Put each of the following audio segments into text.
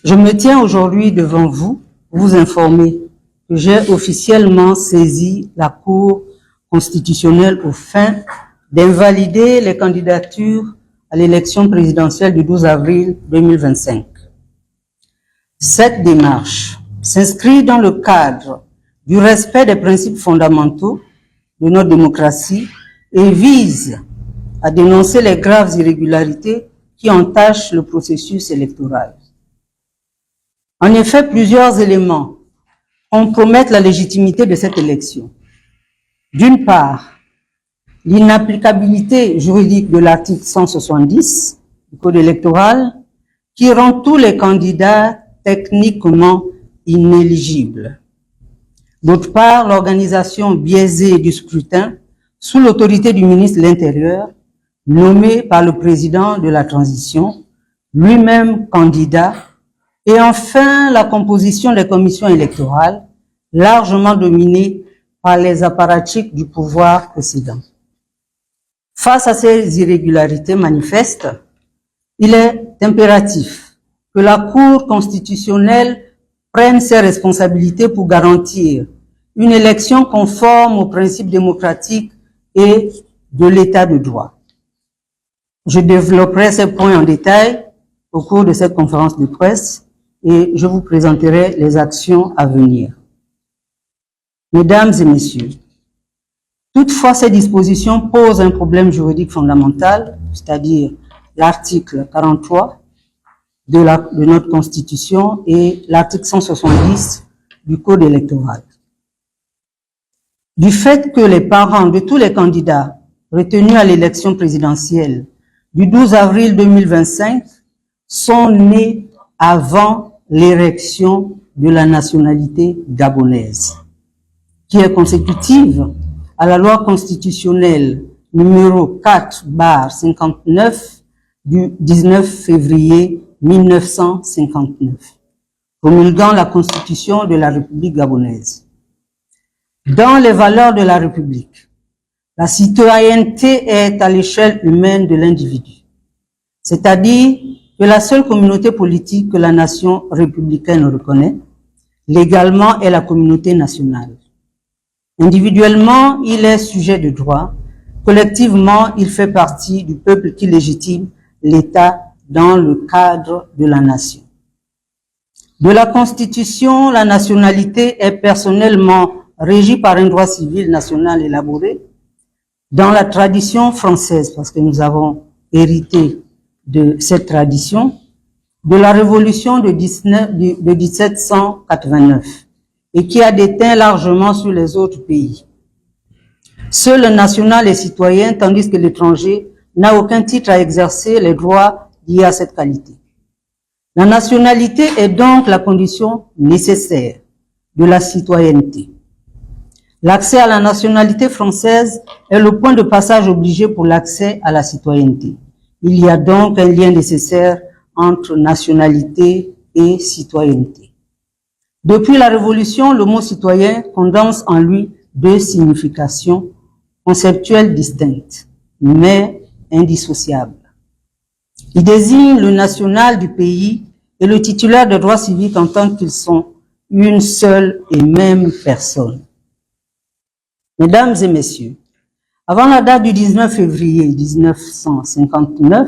Je me tiens aujourd'hui devant vous pour vous informer que j'ai officiellement saisi la Cour constitutionnelle aux fins d'invalider les candidatures à l'élection présidentielle du 12 avril 2025. Cette démarche s'inscrit dans le cadre du respect des principes fondamentaux de notre démocratie et vise à dénoncer les graves irrégularités qui entachent le processus électoral. En effet, plusieurs éléments compromettent la légitimité de cette élection. D'une part, l'inapplicabilité juridique de l'article 170 du Code électoral qui rend tous les candidats techniquement inéligibles. D'autre part, l'organisation biaisée du scrutin sous l'autorité du ministre de l'Intérieur, nommé par le président de la transition, lui-même candidat, et enfin la composition des commissions électorales, largement dominée par les apparatchiks du pouvoir précédent. Face à ces irrégularités manifestes, il est impératif que la Cour constitutionnelle prenne ses responsabilités pour garantir une élection conforme aux principes démocratiques et de l'état de droit. Je développerai ces points en détail au cours de cette conférence de presse et je vous présenterai les actions à venir. Mesdames et messieurs, toutefois ces dispositions posent un problème juridique fondamental, c'est-à-dire l'article 43 de notre Constitution et l'article 170 du Code électoral. Du fait que les parents de tous les candidats retenus à l'élection présidentielle du 12 avril 2025 sont nés avant l'érection de la nationalité gabonaise, qui est consécutive à la loi constitutionnelle numéro 4/59 du 19 février 1959, promulguant la Constitution de la République gabonaise. Dans les valeurs de la République, la citoyenneté est à l'échelle humaine de l'individu, c'est-à-dire que la seule communauté politique que la nation républicaine reconnaît légalement est la communauté nationale. Individuellement, il est sujet de droit. Collectivement, il fait partie du peuple qui légitime l'État dans le cadre de la nation. De la Constitution, la nationalité est personnellement régie par un droit civil national élaboré dans la tradition française, parce que nous avons hérité de cette tradition, de la Révolution de 1789, et qui a déteint largement sur les autres pays. Seul le national est citoyen, tandis que l'étranger n'a aucun titre à exercer les droits liés à cette qualité. La nationalité est donc la condition nécessaire de la citoyenneté. L'accès à la nationalité française est le point de passage obligé pour l'accès à la citoyenneté. Il y a donc un lien nécessaire entre nationalité et citoyenneté. Depuis la Révolution, le mot citoyen condense en lui deux significations conceptuelles distinctes, mais indissociables. Il désigne le national du pays et le titulaire de droits civiques en tant qu'ils sont une seule et même personne. Mesdames et messieurs, avant la date du 19 février 1959,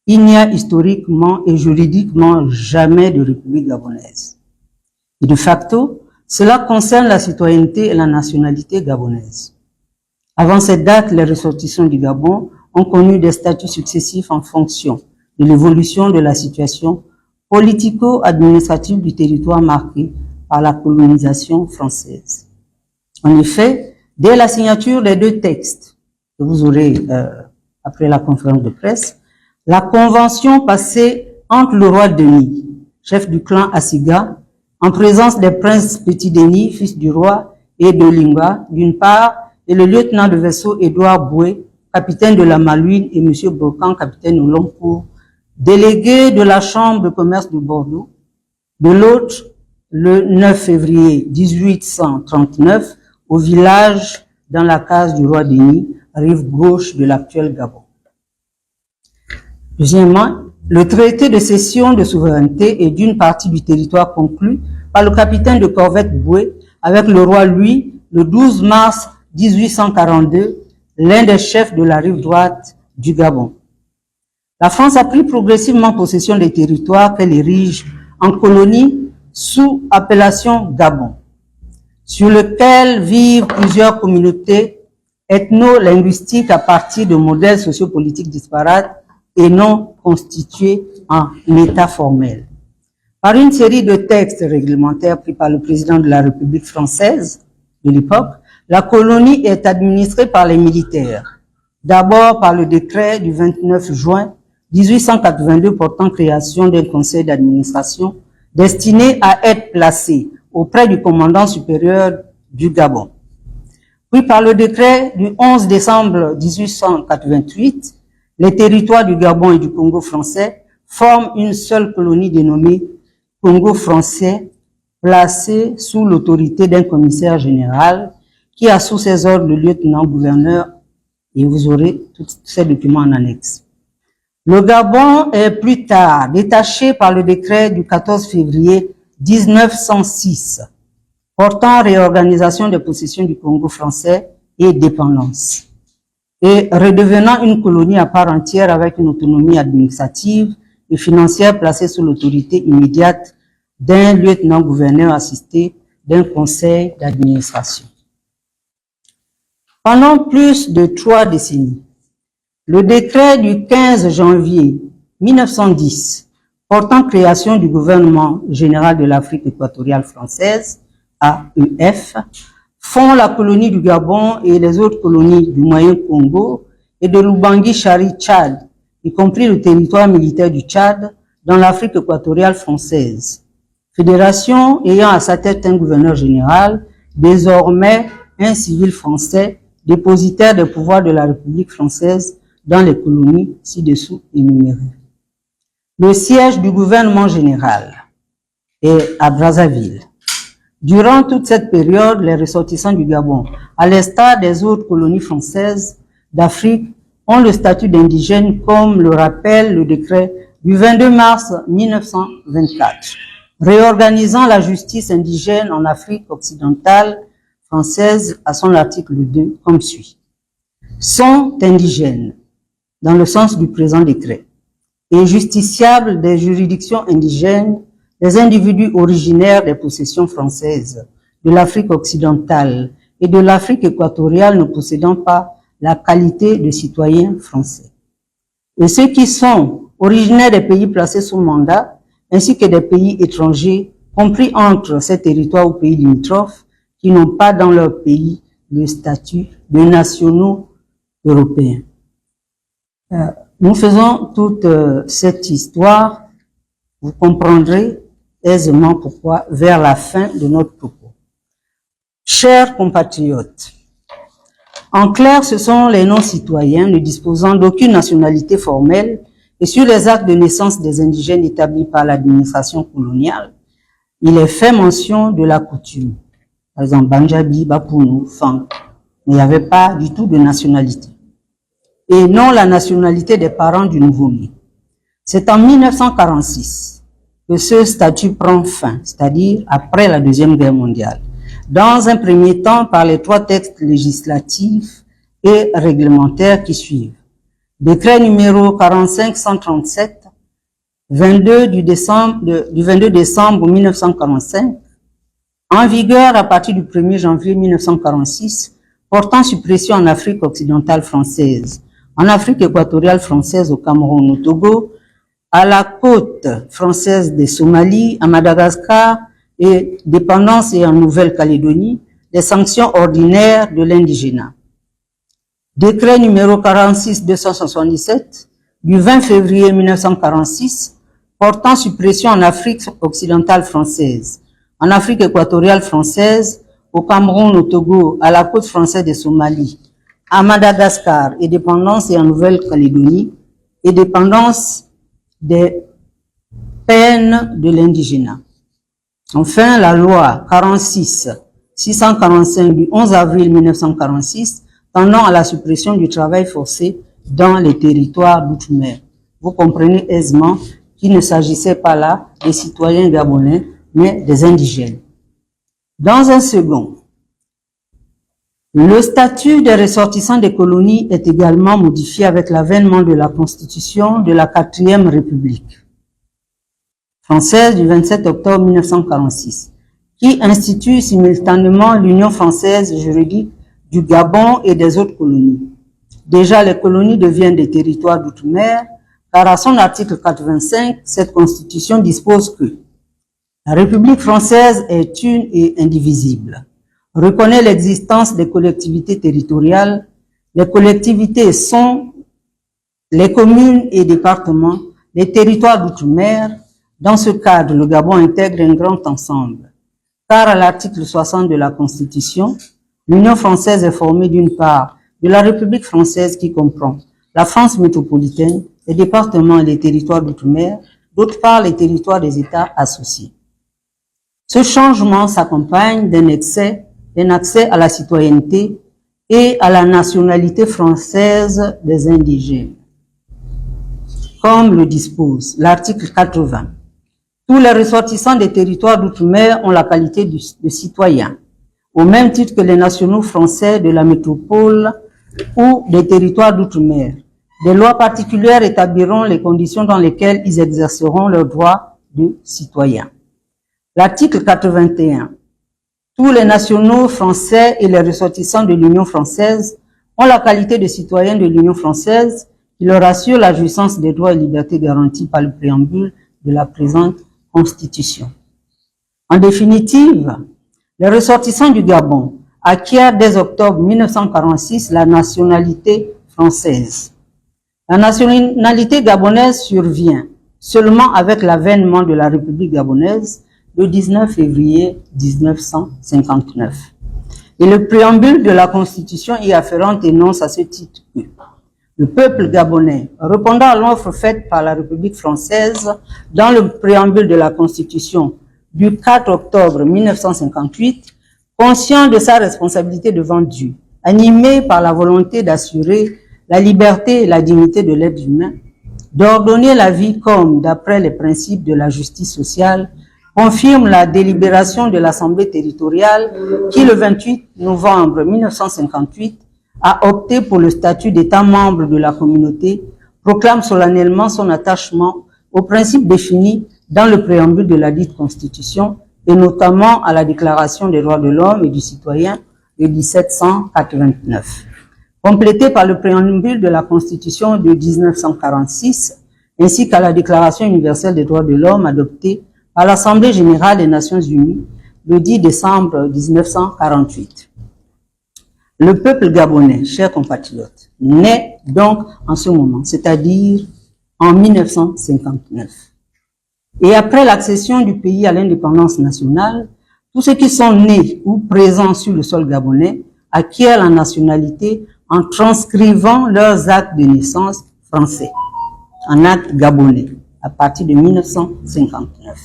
il n'y a historiquement et juridiquement jamais de République gabonaise. Et de facto, cela concerne la citoyenneté et la nationalité gabonaise. Avant cette date, les ressortissants du Gabon ont connu des statuts successifs en fonction de l'évolution de la situation politico-administrative du territoire marqué par la colonisation française. En effet, dès la signature des deux textes que vous aurez après la conférence de presse, la convention passée entre le roi Denis, chef du clan Asiga, en présence des princes Petit Denis, fils du roi, et de Lingua, d'une part, et le lieutenant de vaisseau Édouard Boué, capitaine de la Malouine, et M. Brocan, capitaine au long cours, délégué de la Chambre de commerce de Bordeaux, de l'autre, le 9 février 1839, au village dans la case du roi Denis, rive gauche de l'actuel Gabon. Deuxièmement, Le traité de cession de souveraineté et d'une partie du territoire conclu par le capitaine de corvette Boué avec le roi Louis le 12 mars 1842, l'un des chefs de la rive droite du Gabon. La France a pris progressivement possession des territoires qu'elle érige en colonies sous appellation Gabon, sur lequel vivent plusieurs communautés ethno-linguistiques à partir de modèles sociopolitiques disparates et non constitués en état formel. Par une série de textes réglementaires pris par le président de la République française de l'époque, la colonie est administrée par les militaires. D'abord par le décret du 29 juin 1882 portant création d'un conseil d'administration destiné à être placé auprès du commandant supérieur du Gabon. Puis par le décret du 11 décembre 1888, les territoires du Gabon et du Congo français forment une seule colonie dénommée Congo français, placée sous l'autorité d'un commissaire général qui a sous ses ordres le lieutenant-gouverneur, et vous aurez tous ces documents en annexe. Le Gabon est plus tard détaché par le décret du 14 février 1906 portant réorganisation des possessions du Congo français et dépendance, et redevenant une colonie à part entière avec une autonomie administrative et financière placée sous l'autorité immédiate d'un lieutenant-gouverneur assisté d'un conseil d'administration. Pendant plus de 3 décennies, le décret du 15 janvier 1910 portant création du gouvernement général de l'Afrique équatoriale française, AEF, font la colonie du Gabon et les autres colonies du Moyen Congo et de l'Oubangui-Chari-Tchad, y compris le territoire militaire du Tchad, dans l'Afrique équatoriale française. Fédération ayant à sa tête un gouverneur général, désormais un civil français, dépositaire des pouvoirs de la République française dans les colonies ci-dessous énumérées. Le siège du gouvernement général est à Brazzaville. Durant toute cette période, les ressortissants du Gabon, à l'instar des autres colonies françaises d'Afrique, ont le statut d'indigène comme le rappelle le décret du 22 mars 1924, réorganisant la justice indigène en Afrique occidentale française à son article 2 comme suit. Sont indigènes, dans le sens du présent décret, et justiciables des juridictions indigènes les individus originaires des possessions françaises, de l'Afrique occidentale et de l'Afrique équatoriale ne possédant pas la qualité de citoyens français. Et ceux qui sont originaires des pays placés sous mandat, ainsi que des pays étrangers, compris entre ces territoires ou pays limitrophes, qui n'ont pas dans leur pays le statut de nationaux européens. Nous faisons toute cette histoire, vous comprendrez aisément pourquoi, vers la fin de notre propos. Chers compatriotes, en clair, ce sont les non-citoyens ne disposant d'aucune nationalité formelle et sur les actes de naissance des indigènes établis par l'administration coloniale, il est fait mention de la coutume. Par exemple, Banjabi, Bapounou, Fang, mais il n'y avait pas du tout de nationalité. Et non la nationalité des parents du nouveau-né. C'est en 1946 que ce statut prend fin, c'est-à-dire après la Deuxième Guerre mondiale. Dans un premier temps, par les 3 textes législatifs et réglementaires qui suivent. Décret numéro 45-137, 22 du 22 décembre 1945, en vigueur à partir du 1er janvier 1946, portant suppression en Afrique occidentale française, en Afrique équatoriale française, au Cameroun, au Togo, à la côte française des Somalies, à Madagascar et dépendance et en Nouvelle-Calédonie, les sanctions ordinaires de l'indigénat. Décret numéro 46-277 du 20 février 1946 portant suppression en Afrique occidentale française, en Afrique équatoriale française, au Cameroun, au Togo, à la côte française des Somalies, à Madagascar et dépendance et en Nouvelle-Calédonie et dépendance des peines de l'indigénat. Enfin, la loi 46-645 du 11 avril 1946 tendant à la suppression du travail forcé dans les territoires d'outre-mer. vous comprenez aisément qu'il ne s'agissait pas là des citoyens gabonais, mais des indigènes. Dans un second, le statut des ressortissants des colonies est également modifié avec l'avènement de la Constitution de la 4e République française du 27 octobre 1946, qui institue simultanément l'Union française juridique du Gabon et des autres colonies. Déjà, les colonies deviennent des territoires d'outre-mer, car à son article 85, cette Constitution dispose que la République française est une et indivisible, reconnaît l'existence des collectivités territoriales. Les collectivités sont les communes et départements, les territoires d'outre-mer. Dans ce cadre, le Gabon intègre un grand ensemble, car à l'article 60 de la Constitution, l'Union française est formée d'une part de la République française qui comprend la France métropolitaine, les départements et les territoires d'outre-mer, d'autre part les territoires des États associés. Ce changement s'accompagne d'un accès à la citoyenneté et à la nationalité française des indigènes. Comme le dispose l'article 80, tous les ressortissants des territoires d'outre-mer ont la qualité de citoyens, au même titre que les nationaux français de la métropole ou des territoires d'outre-mer. Des lois particulières établiront les conditions dans lesquelles ils exerceront leurs droits de citoyens. L'article 81. Tous les nationaux français et les ressortissants de l'Union française ont la qualité de citoyens de l'Union française qui leur assure la jouissance des droits et libertés garantis par le préambule de la présente Constitution. En définitive, les ressortissants du Gabon acquièrent dès octobre 1946 la nationalité française. La nationalité gabonaise survient seulement avec l'avènement de la République gabonaise le 19 février 1959. Et le préambule de la Constitution y afférente énonce à ce titre que le peuple gabonais, répondant à l'offre faite par la République française dans le préambule de la Constitution du 4 octobre 1958, conscient de sa responsabilité devant Dieu, animé par la volonté d'assurer la liberté et la dignité de l'être humain, d'ordonner la vie comme d'après les principes de la justice sociale, confirme la délibération de l'Assemblée territoriale qui, le 28 novembre 1958, a opté pour le statut d'État membre de la communauté, proclame solennellement son attachement aux principes définis dans le préambule de la dite Constitution et notamment à la Déclaration des droits de l'homme et du citoyen de 1789. Complété par le préambule de la Constitution de 1946, ainsi qu'à la Déclaration universelle des droits de l'homme adoptée par l'Assemblée générale des Nations unies le 10 décembre 1948. Le peuple gabonais, chers compatriotes, naît donc en ce moment, c'est-à-dire en 1959. Et après l'accession du pays à l'indépendance nationale, tous ceux qui sont nés ou présents sur le sol gabonais acquièrent la nationalité en transcrivant leurs actes de naissance français en actes gabonais à partir de 1959.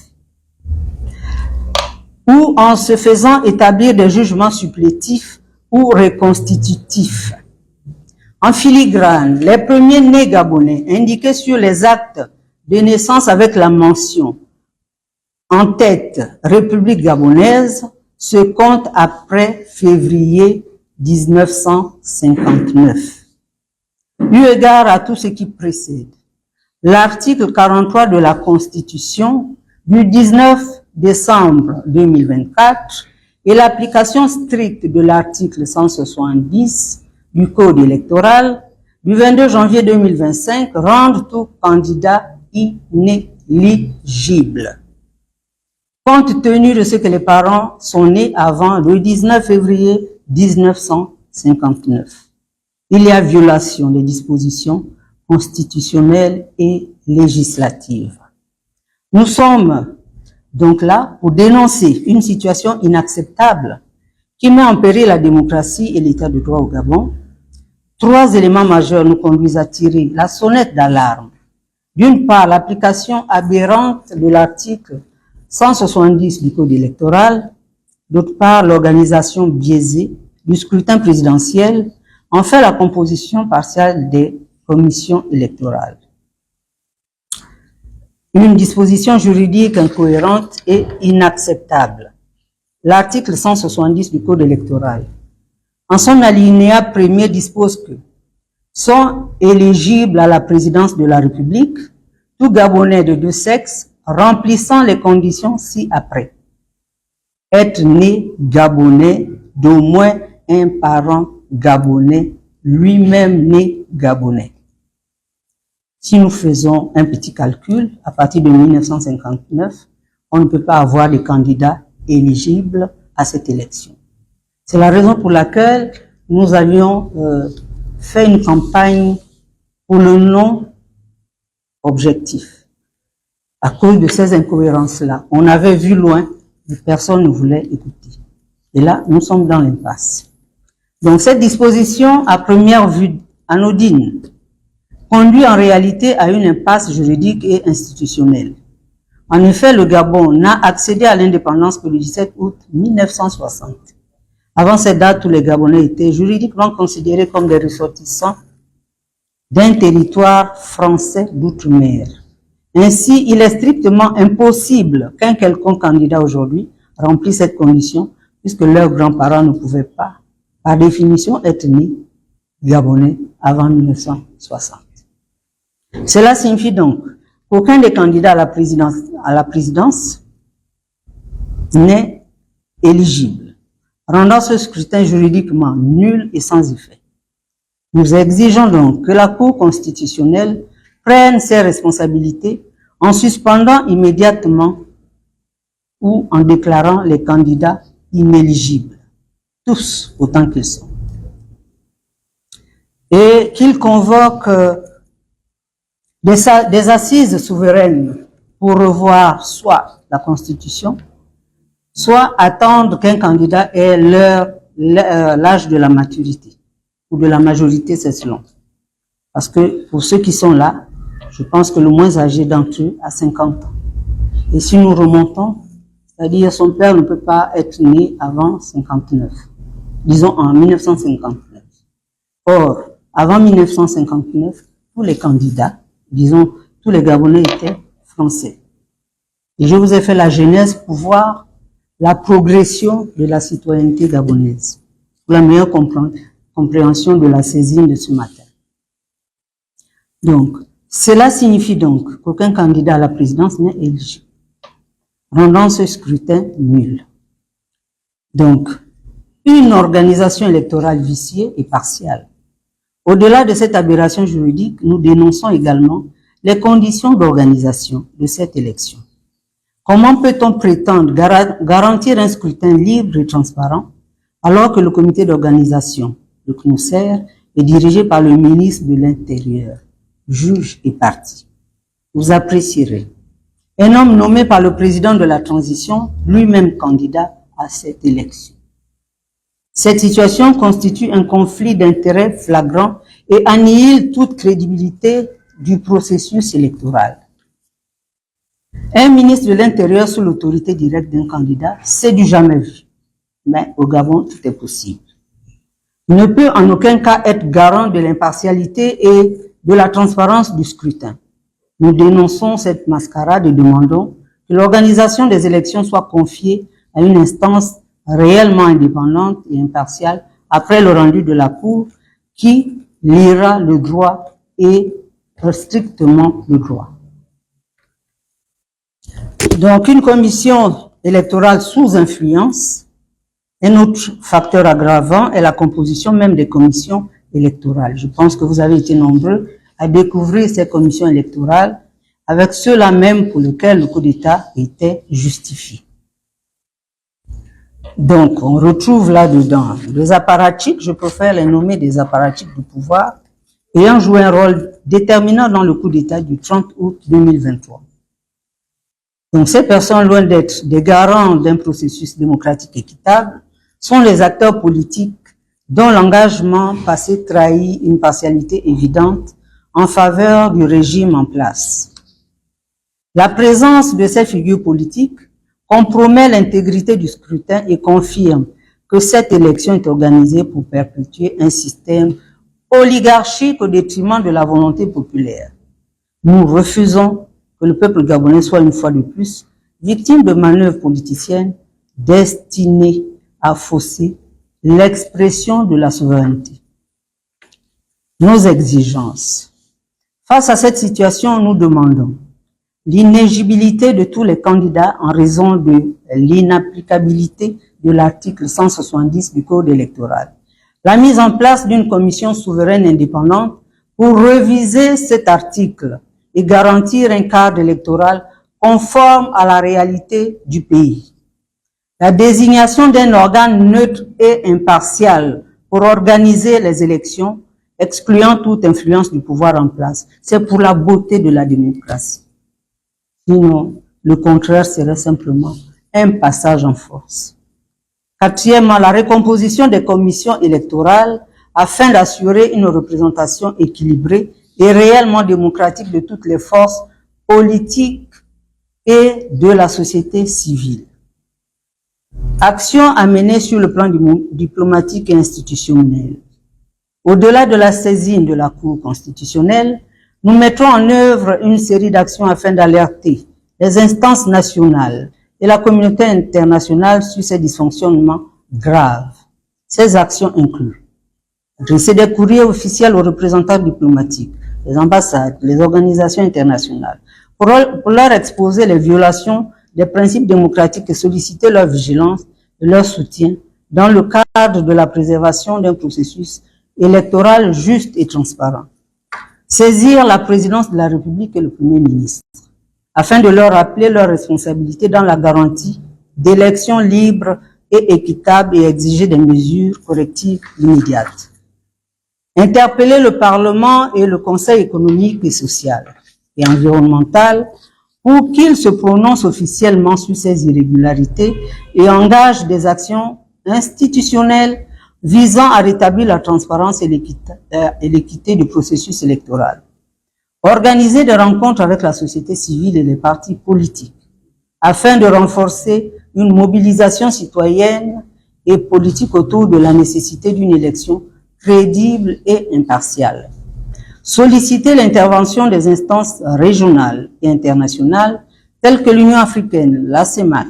Ou en se faisant établir des jugements supplétifs ou reconstitutifs. En filigrane, les premiers nés gabonais indiqués sur les actes de naissance avec la mention en tête République gabonaise se comptent après février 1959. Eu égard à tout ce qui précède, l'article 43 de la Constitution du 19 décembre 2024 et l'application stricte de l'article 170 du Code électoral du 22 janvier 2025 rendent tout candidat inéligible. Compte tenu de ce que les parents sont nés avant le 19 février 1959, il y a violation des dispositions constitutionnelles et législatives. Nous sommes donc là pour dénoncer une situation inacceptable qui met en péril la démocratie et l'état de droit au Gabon. Trois éléments majeurs nous conduisent à tirer la sonnette d'alarme. D'une part, l'application aberrante de l'article 170 du Code électoral. D'autre part, l'organisation biaisée du scrutin présidentiel. Enfin, la composition partielle des commissions électorales. Une disposition juridique incohérente et inacceptable. L'article 170 du Code électoral, en son alinéa premier, dispose que sont éligibles à la présidence de la République tout Gabonais de deux sexes remplissant les conditions ci-après. Être né Gabonais, d'au moins un parent Gabonais, lui-même né Gabonais. Si nous faisons un petit calcul, à partir de 1959, on ne peut pas avoir de candidats éligibles à cette élection. C'est la raison pour laquelle nous avions fait une campagne pour le non objectif. À cause de ces incohérences-là, on avait vu loin, mais personne ne voulait écouter. Et là, nous sommes dans l'impasse. Donc cette disposition, à première vue anodine, conduit en réalité à une impasse juridique et institutionnelle. En effet, le Gabon n'a accédé à l'indépendance que le 17 août 1960. Avant cette date, tous les Gabonais étaient juridiquement considérés comme des ressortissants d'un territoire français d'outre-mer. Ainsi, il est strictement impossible qu'un quelconque candidat aujourd'hui remplisse cette condition, puisque leurs grands-parents ne pouvaient pas, par définition, être nés Gabonais avant 1960. Cela signifie donc qu'aucun des candidats à la présidence n'est éligible, rendant ce scrutin juridiquement nul et sans effet. Nous exigeons donc que la Cour constitutionnelle prenne ses responsabilités en suspendant immédiatement ou en déclarant les candidats inéligibles, tous autant qu'ils sont, et qu'il convoque des assises souveraines pour revoir soit la Constitution, soit attendre qu'un candidat ait l'âge de la maturité ou de la majorité, c'est selon. Parce que pour ceux qui sont là, je pense que le moins âgé d'entre eux a 50 ans. Et si nous remontons, c'est-à-dire son père ne peut pas être né avant 59, disons en 1959. Or, avant 1959, tous les candidats, disons, tous les Gabonais étaient français. Et je vous ai fait la genèse pour voir la progression de la citoyenneté gabonaise, pour la meilleure compréhension de la saisine de ce matin. Donc, cela signifie donc qu'aucun candidat à la présidence n'est éligible, rendant ce scrutin nul. Donc, une organisation électorale viciée et partiale. Au-delà de cette aberration juridique, nous dénonçons également les conditions d'organisation de cette élection. Comment peut-on prétendre garantir un scrutin libre et transparent alors que le comité d'organisation, le CNOSER, est dirigé par le ministre de l'Intérieur, juge et parti? Vous apprécierez. Un homme nommé par le président de la transition, lui-même candidat à cette élection. Cette situation constitue un conflit d'intérêts flagrant et annihile toute crédibilité du processus électoral. Un ministre de l'Intérieur sous l'autorité directe d'un candidat, c'est du jamais vu. Mais au Gabon, tout est possible. Il ne peut en aucun cas être garant de l'impartialité et de la transparence du scrutin. Nous dénonçons cette mascarade et demandons que l'organisation des élections soit confiée à une instance réellement indépendante et impartiale après le rendu de la Cour qui lira le droit et strictement le droit. Donc, une commission électorale sous influence, un autre facteur aggravant est la composition même des commissions électorales. Je pense que vous avez été nombreux à découvrir ces commissions électorales avec ceux-là même pour lesquels le coup d'État était justifié. Donc, on retrouve là-dedans des apparatchiks, je préfère les nommer des apparatchiks du pouvoir, ayant joué un rôle déterminant dans le coup d'État du 30 août 2023. Donc, ces personnes, loin d'être des garants d'un processus démocratique équitable, sont les acteurs politiques dont l'engagement passé trahit une partialité évidente en faveur du régime en place. La présence de ces figures politiques compromet l'intégrité du scrutin et confirme que cette élection est organisée pour perpétuer un système oligarchique au détriment de la volonté populaire. Nous refusons que le peuple gabonais soit une fois de plus victime de manœuvres politiciennes destinées à fausser l'expression de la souveraineté. Nos exigences. Face à cette situation, nous demandons l'inéligibilité de tous les candidats en raison de l'inapplicabilité de l'article 170 du Code électoral. La mise en place d'une commission souveraine indépendante pour réviser cet article et garantir un cadre électoral conforme à la réalité du pays. La désignation d'un organe neutre et impartial pour organiser les élections, excluant toute influence du pouvoir en place. C'est pour la beauté de la démocratie. Sinon, le contraire serait simplement un passage en force. Quatrièmement, la recomposition des commissions électorales afin d'assurer une représentation équilibrée et réellement démocratique de toutes les forces politiques et de la société civile. Action à mener sur le plan diplomatique et institutionnel. Au-delà de la saisine de la Cour constitutionnelle, nous mettrons en œuvre une série d'actions afin d'alerter les instances nationales et la communauté internationale sur ces dysfonctionnements graves. Ces actions incluent adresser des courriers officiels aux représentants diplomatiques, les ambassades, les organisations internationales, pour leur exposer les violations des principes démocratiques et solliciter leur vigilance et leur soutien dans le cadre de la préservation d'un processus électoral juste et transparent. Saisir la présidence de la République et le Premier ministre, afin de leur rappeler leurs responsabilités dans la garantie d'élections libres et équitables et exiger des mesures correctives immédiates. Interpeller le Parlement et le Conseil économique et social et environnemental pour qu'ils se prononcent officiellement sur ces irrégularités et engagent des actions institutionnelles visant à rétablir la transparence et l'équité du processus électoral. Organiser des rencontres avec la société civile et les partis politiques afin de renforcer une mobilisation citoyenne et politique autour de la nécessité d'une élection crédible et impartiale. Solliciter l'intervention des instances régionales et internationales telles que l'Union africaine, la CEMAC,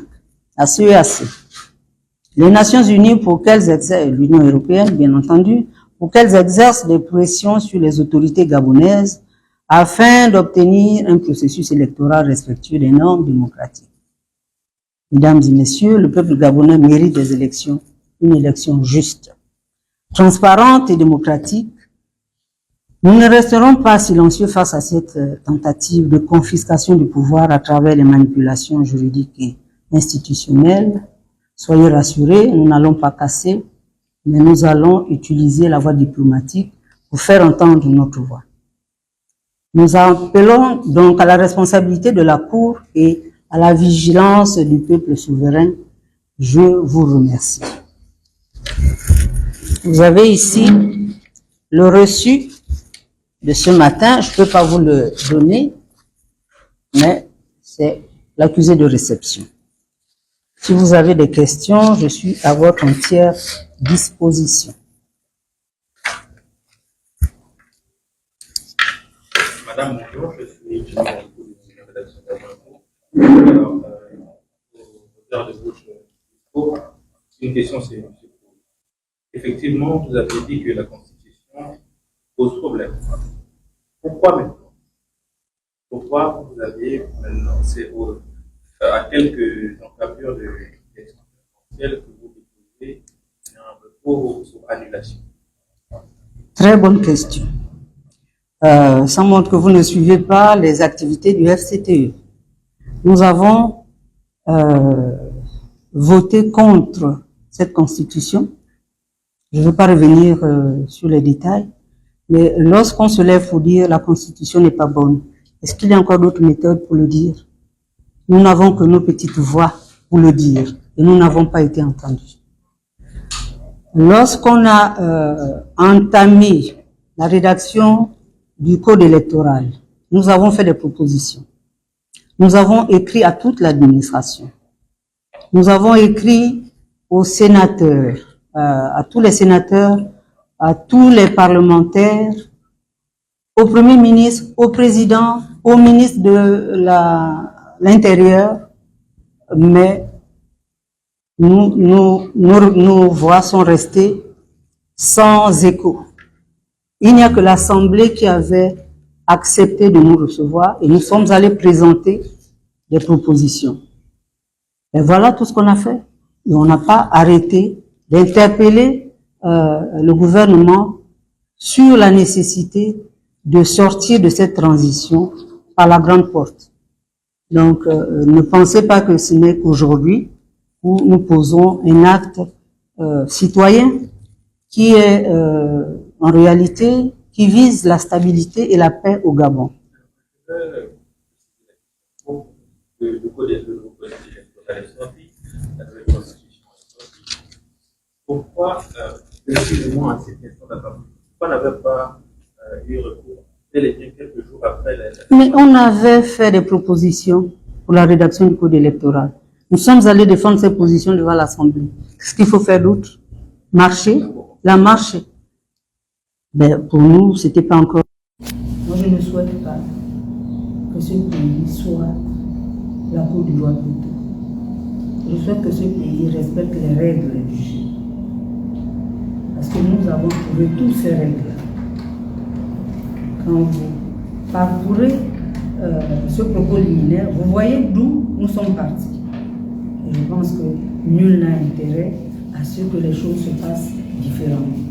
la CEAC, les Nations unies pour qu'elles exercent, l'Union européenne bien entendu, pour qu'elles exercent des pressions sur les autorités gabonaises afin d'obtenir un processus électoral respectueux des normes démocratiques. Mesdames et messieurs, le peuple gabonais mérite des élections, une élection juste, transparente et démocratique. Nous ne resterons pas silencieux face à cette tentative de confiscation du pouvoir à travers les manipulations juridiques et institutionnelles. Soyez rassurés, nous n'allons pas casser, mais nous allons utiliser la voie diplomatique pour faire entendre notre voix. Nous appelons donc à la responsabilité de la Cour et à la vigilance du peuple souverain. Je vous remercie. Vous avez ici le reçu de ce matin. Je ne peux pas vous le donner, mais c'est l'accusé de réception. Si vous avez des questions, je suis à votre entière disposition. Madame, bonjour, je suis de la rédaction d'Agence. Alors, au regard de votre discours, une question, c'est effectivement, vous avez dit que la Constitution pose problème. Pourquoi maintenant? Pourquoi vous avez maintenant, c'est à quelques encablures de l'élection présidentielle que vous déposez un recours sur annulation? Très bonne question. Ça montre que vous ne suivez pas les activités du FCTE. Nous avons voté contre cette constitution. Je ne vais pas revenir sur les détails, mais lorsqu'on se lève pour dire la constitution n'est pas bonne, est-ce qu'il y a encore d'autres méthodes pour le dire? Nous n'avons que nos petites voix pour le dire et nous n'avons pas été entendus. Lorsqu'on a entamé la rédaction du code électoral, nous avons fait des propositions. Nous avons écrit à toute l'administration. Nous avons écrit aux sénateurs, à tous les sénateurs, à tous les parlementaires au Premier ministre, au Président, au ministre de l'Intérieur, mais nos voix sont restées sans écho. Il n'y a que l'Assemblée qui avait accepté de nous recevoir et nous sommes allés présenter des propositions. Et voilà tout ce qu'on a fait. Et on n'a pas arrêté d'interpeller le gouvernement sur la nécessité de sortir de cette transition par la grande porte. Donc, ne pensez pas que ce n'est qu'aujourd'hui où nous posons un acte citoyen qui est en réalité, qui vise la stabilité et la paix au Gabon. Le code électoral est sorti, la nouvelle constitution est sortie. Pourquoi, précisément à cette question d'attente, pourquoi n'avait pas eu recours dès les quelques jours après la... Mais on avait fait des propositions pour la rédaction du code électoral. Nous sommes allés défendre ces positions devant l'Assemblée. Qu'est-ce qu'il faut faire d'autre? Marcher? La marche? Ben, pour nous, c'était pas encore. Moi, je ne souhaite pas que ce pays soit la Côte d'Ivoire plutôt. Je souhaite que ce pays respecte les règles du jeu. Parce que nous avons trouvé toutes ces règles-là. Quand vous parcourez ce propos liminaire, vous voyez d'où nous sommes partis. Et je pense que nul n'a intérêt à ce que les choses se passent différemment.